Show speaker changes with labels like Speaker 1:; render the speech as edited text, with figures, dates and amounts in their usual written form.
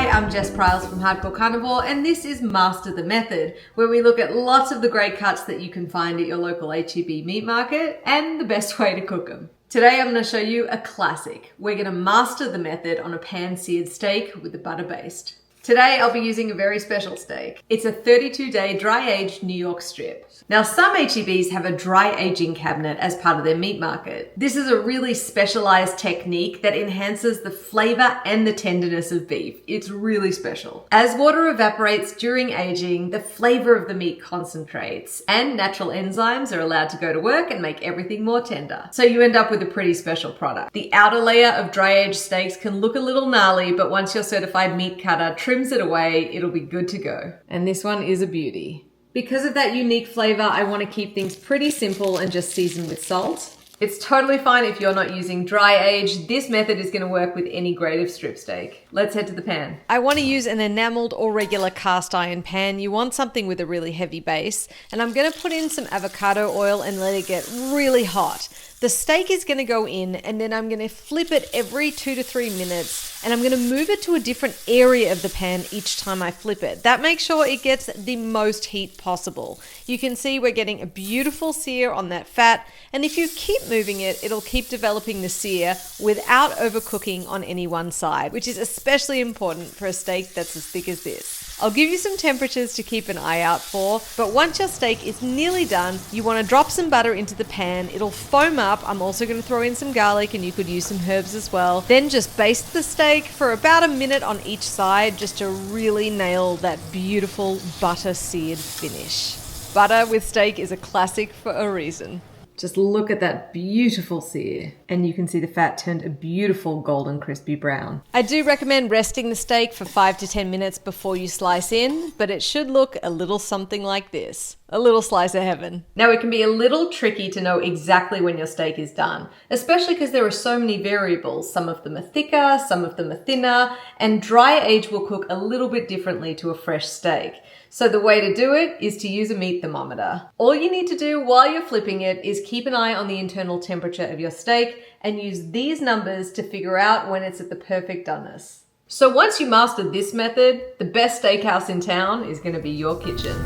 Speaker 1: Hi, I'm Jess Pryles from Hardcore Carnivore, and this is Master the Method, where we look at lots of the great cuts that you can find at your local H-E-B meat market and the best way to cook them. Today I'm going to show you a classic. We're going to master the method on a pan-seared steak with the butter baste. Today I'll be using a very special steak. It's a 32-day dry-aged New York strip. Now some H-E-Bs have a dry aging cabinet as part of their meat market. This is a really specialized technique that enhances the flavor and the tenderness of beef. It's really special. As water evaporates during aging, the flavor of the meat concentrates and natural enzymes are allowed to go to work and make everything more tender. So you end up with a pretty special product. The outer layer of dry-aged steaks can look a little gnarly, but once your certified meat cutter trims it away, it'll be good to go. And this one is a beauty. Because of that unique flavor, I want to keep things pretty simple and just season with salt. It's totally fine if you're not using dry age. This method is going to work with any grade of strip steak. Let's head to the pan. I want to use an enameled or regular cast iron pan. You want something with a really heavy base. And I'm going to put in some avocado oil and let it get really hot. The steak is going to go in and then I'm going to flip it every 2 to 3 minutes and I'm going to move it to a different area of the pan each time I flip it. That makes sure it gets the most heat possible. You can see we're getting a beautiful sear on that fat, and if you keep moving it, it'll keep developing the sear without overcooking on any one side, which is especially important for a steak that's as thick as this. I'll give you some temperatures to keep an eye out for, but once your steak is nearly done, you want to drop some butter into the pan. It'll foam up. I'm also going to throw in some garlic and you could use some herbs as well. Then just baste the steak for about a minute on each side just to really nail that beautiful butter seared finish. Butter with steak is a classic for a reason. Just look at that beautiful sear, and you can see the fat turned a beautiful golden crispy brown. I do recommend resting the steak for 5 to 10 minutes before you slice in, but it should look a little something like this. A little slice of heaven. Now it can be a little tricky to know exactly when your steak is done, especially because there are so many variables. Some of them are thicker, some of them are thinner, and dry age will cook a little bit differently to a fresh steak. So the way to do it is to use a meat thermometer. All you need to do while you're flipping it is keep an eye on the internal temperature of your steak and use these numbers to figure out when it's at the perfect doneness. So once you master this method, the best steakhouse in town is going to be your kitchen.